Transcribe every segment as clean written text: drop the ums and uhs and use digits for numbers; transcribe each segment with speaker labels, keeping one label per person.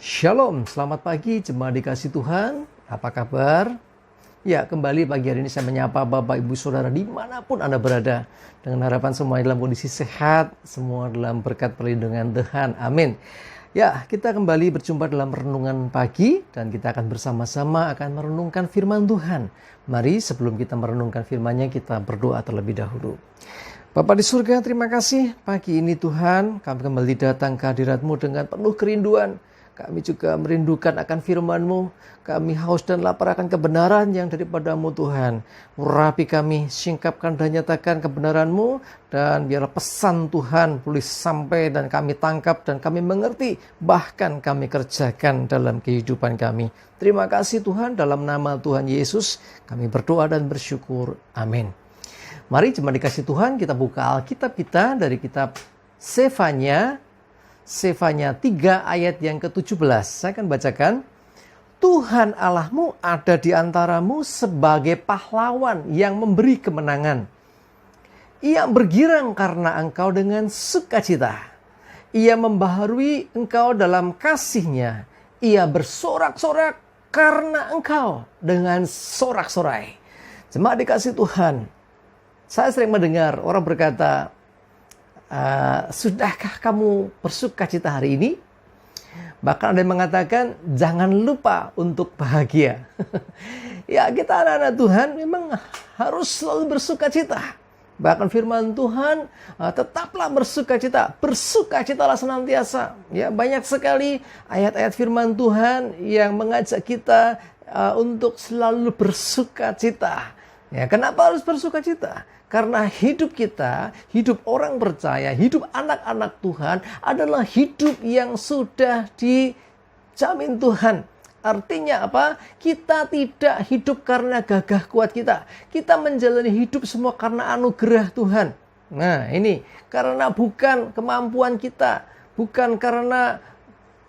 Speaker 1: Shalom, selamat pagi jemaat dikasih Tuhan. Apa kabar? Ya, kembali pagi hari ini saya menyapa Bapak, Ibu, Saudara dimanapun Anda berada. Dengan harapan semua dalam kondisi sehat, semua dalam berkat perlindungan Tuhan. Amin. Ya, kita kembali berjumpa dalam renungan pagi dan kita akan bersama-sama akan merenungkan firman Tuhan. Mari sebelum kita merenungkan firman-Nya, kita berdoa terlebih dahulu. Bapa di surga, terima kasih pagi ini Tuhan, kami kembali datang ke hadirat-Mu dengan penuh kerinduan. Kami juga merindukan akan firman-Mu. Kami haus dan lapar akan kebenaran yang daripada-Mu Tuhan. Urapi kami, singkapkan dan nyatakan kebenaran-Mu. Dan biarlah pesan Tuhan boleh sampai dan kami tangkap dan kami mengerti. Bahkan kami kerjakan dalam kehidupan kami. Terima kasih Tuhan, dalam nama Tuhan Yesus kami berdoa dan bersyukur. Amin. Mari jemaat dikasih Tuhan, kita buka Alkitab kita dari kitab Sefanya 3 ayat yang ke-17. Saya akan bacakan. Tuhan Allahmu ada di antaramu sebagai pahlawan yang memberi kemenangan. Ia bergirang karena engkau dengan sukacita. Ia membaharui engkau dalam kasih-Nya. Ia bersorak-sorak karena engkau dengan sorak-sorai. Jemaat dikasih Tuhan, saya sering mendengar orang berkata, sudahkah kamu bersukacita hari ini? Bahkan ada yang mengatakan, jangan lupa untuk bahagia. Ya, kita anak-anak Tuhan memang harus selalu bersukacita. Bahkan firman Tuhan, tetaplah bersukacita. Bersukacitalah senantiasa. Ya, banyak sekali ayat-ayat firman Tuhan yang mengajak kita untuk selalu bersukacita. Ya, kenapa harus bersukacita? Karena hidup kita, hidup orang percaya, hidup anak-anak Tuhan adalah hidup yang sudah dijamin Tuhan. Artinya apa? Kita tidak hidup karena gagah kuat kita. Kita menjalani hidup semua karena anugerah Tuhan. Nah, ini karena bukan kemampuan kita, bukan karena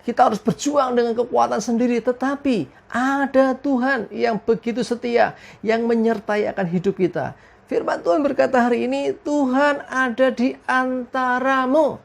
Speaker 1: kita harus berjuang dengan kekuatan sendiri, tetapi ada Tuhan yang begitu setia, yang menyertai akan hidup kita. Firman Tuhan berkata hari ini, Tuhan ada di antaramu.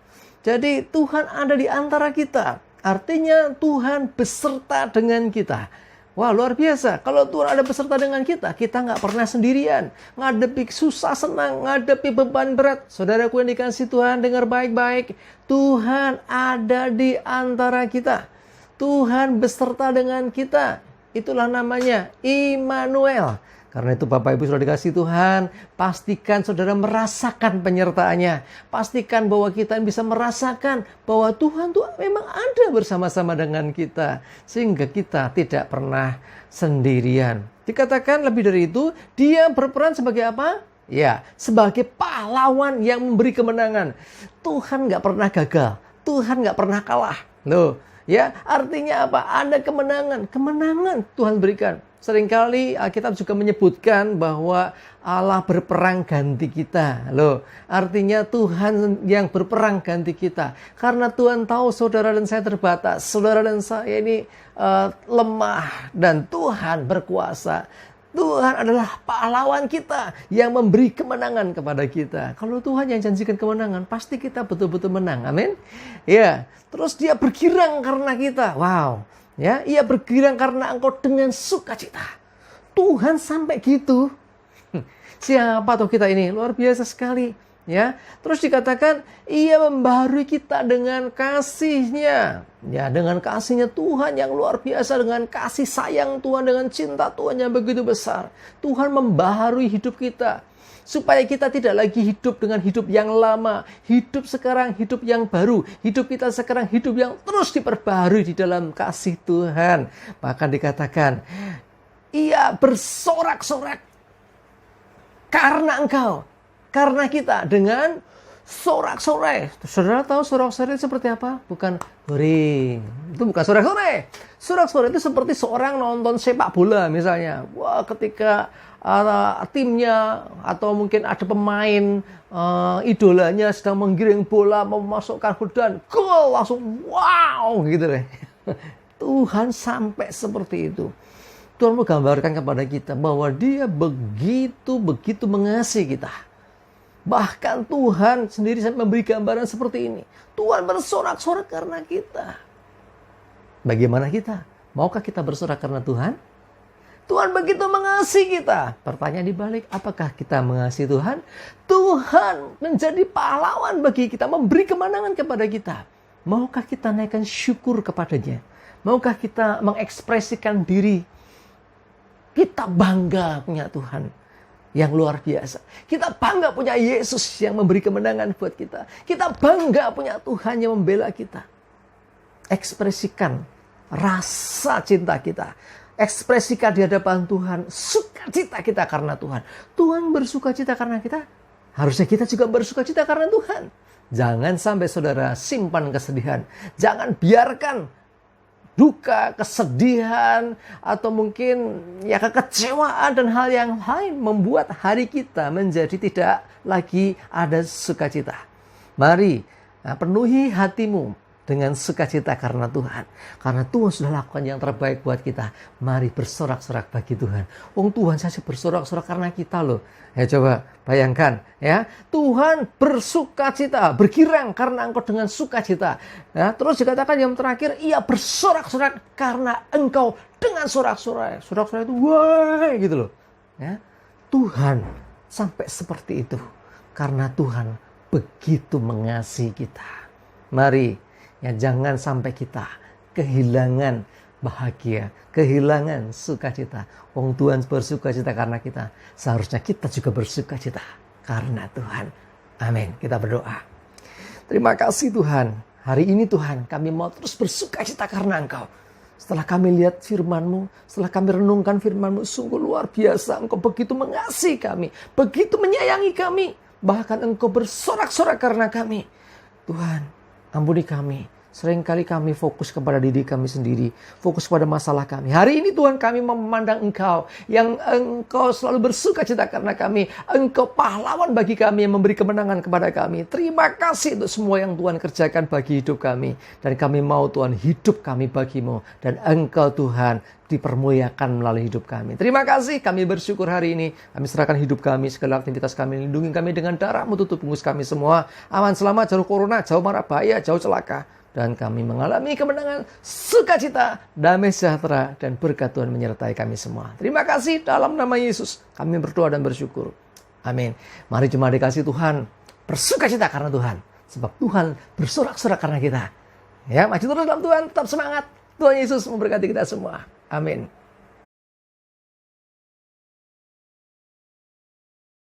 Speaker 1: Jadi Tuhan ada di antara kita. Artinya Tuhan beserta dengan kita. Wah, luar biasa. Kalau Tuhan ada beserta dengan kita, kita nggak pernah sendirian. Ngadepi susah senang, ngadepi beban berat. Saudaraku yang dikasih Tuhan, dengar baik-baik. Tuhan ada di antara kita. Tuhan beserta dengan kita. Itulah namanya Immanuel. Karena itu Bapak Ibu sudah dikasih Tuhan, pastikan saudara merasakan penyertaannya. Pastikan bahwa kita bisa merasakan bahwa Tuhan tuh memang ada bersama-sama dengan kita. Sehingga kita tidak pernah sendirian. Dikatakan lebih dari itu, dia berperan sebagai apa? Ya, sebagai pahlawan yang memberi kemenangan. Tuhan gak pernah gagal. Tuhan gak pernah kalah. Loh, ya, artinya apa? Ada kemenangan. Kemenangan Tuhan berikan. Seringkali Alkitab juga menyebutkan bahwa Allah berperang ganti kita. Loh, artinya Tuhan yang berperang ganti kita. Karena Tuhan tahu saudara dan saya terbatas. Saudara dan saya ini lemah dan Tuhan berkuasa. Tuhan adalah pahlawan kita yang memberi kemenangan kepada kita. Kalau Tuhan yang janjikan kemenangan, pasti kita betul-betul menang. Amin. Ya, terus dia bergirang karena kita. Wow. Ya, ia bergirang karena engkau dengan sukacita. Tuhan sampai gitu. Siapa tuh kita ini? Luar biasa sekali. Ya, terus dikatakan ia membaharui kita dengan kasih-Nya. Ya, dengan kasih-Nya Tuhan yang luar biasa, dengan kasih sayang Tuhan, dengan cinta Tuhan yang begitu besar. Tuhan membaharui hidup kita. Supaya kita tidak lagi hidup dengan hidup yang lama. Hidup sekarang, hidup yang baru. Hidup kita sekarang, hidup yang terus diperbaharui di dalam kasih Tuhan. Bahkan dikatakan, ia bersorak-sorak karena engkau. Karena kita dengan sorak-sorai. Saudara tahu sorak-sorai itu seperti apa? Bukan goreng. Itu bukan sorak-sorai. Sorak-sorai itu seperti seorang nonton sepak bola misalnya. Wah, ketika timnya atau mungkin ada pemain idolanya sedang menggiring bola, memasukkan gol dan gol, langsung wow gitu deh. Tuhan sampai seperti itu. Tuhan menggambarkan kepada kita bahwa dia begitu mengasihi kita. Bahkan Tuhan sendiri memberi gambaran seperti ini. Tuhan bersorak-sorak karena kita. Bagaimana kita? Maukah kita bersorak karena Tuhan? Tuhan begitu mengasihi kita. Pertanyaan dibalik, apakah kita mengasihi Tuhan? Tuhan menjadi pahlawan bagi kita, memberi kemenangan kepada kita. Maukah kita naikkan syukur kepadanya? Maukah kita mengekspresikan diri? Kita bangga punya Tuhan yang luar biasa. Kita bangga punya Yesus yang memberi kemenangan buat kita. Kita bangga punya Tuhan yang membela kita. Ekspresikan rasa cinta kita. Ekspresikan di hadapan Tuhan sukacita kita karena Tuhan. Tuhan bersukacita karena kita. Harusnya kita juga bersukacita karena Tuhan. Jangan sampai saudara simpan kesedihan. Jangan biarkan duka, kesedihan, atau mungkin ya kekecewaan dan hal yang lain membuat hari kita menjadi tidak lagi ada sukacita. Mari penuhi hatimu dengan sukacita karena Tuhan. Karena Tuhan sudah lakukan yang terbaik buat kita. Mari bersorak-sorak bagi Tuhan. Tuhan saja bersorak-sorak karena kita loh. Ya coba bayangkan ya. Tuhan bersukacita, bergirang karena engkau dengan sukacita. Ya, terus dikatakan yang terakhir, ia bersorak-sorak karena engkau dengan sorak-sorai. Sorak-sorai itu wah gitu loh. Ya. Tuhan sampai seperti itu. Karena Tuhan begitu mengasihi kita. Mari ya, jangan sampai kita kehilangan bahagia, kehilangan sukacita. Tuhan bersukacita karena kita. Seharusnya kita juga bersukacita karena Tuhan. Amin. Kita berdoa. Terima kasih Tuhan. Hari ini Tuhan, kami mau terus bersukacita karena Engkau. Setelah kami lihat firman-Mu, setelah kami renungkan firman-Mu, sungguh luar biasa. Engkau begitu mengasihi kami, begitu menyayangi kami. Bahkan Engkau bersorak-sorak karena kami. Tuhan, ampuni kami. Seringkali kami fokus kepada diri kami sendiri. Fokus pada masalah kami. Hari ini Tuhan kami memandang Engkau. Yang Engkau selalu bersukacita karena kami. Engkau pahlawan bagi kami yang memberi kemenangan kepada kami. Terima kasih untuk semua yang Tuhan kerjakan bagi hidup kami. Dan kami mau Tuhan hidup kami bagimu. Dan Engkau Tuhan dipermuliakan melalui hidup kami. Terima kasih, kami bersyukur hari ini. Kami serahkan hidup kami, segala aktivitas kami. Lindungi kami dengan darah-Mu, tutup bungkus kami semua. Aman, selamat, jauh corona, jauh mara bahaya, jauh celaka. Dan kami mengalami kemenangan, sukacita, damai sejahtera, dan berkat Tuhan menyertai kami semua. Terima kasih dalam nama Yesus. Kami berdoa dan bersyukur. Amin. Mari cuma dikasih Tuhan, bersukacita karena Tuhan. Sebab Tuhan bersorak-sorak karena kita. Ya, maju terus dalam Tuhan, tetap semangat. Tuhan Yesus memberkati kita semua. Amin.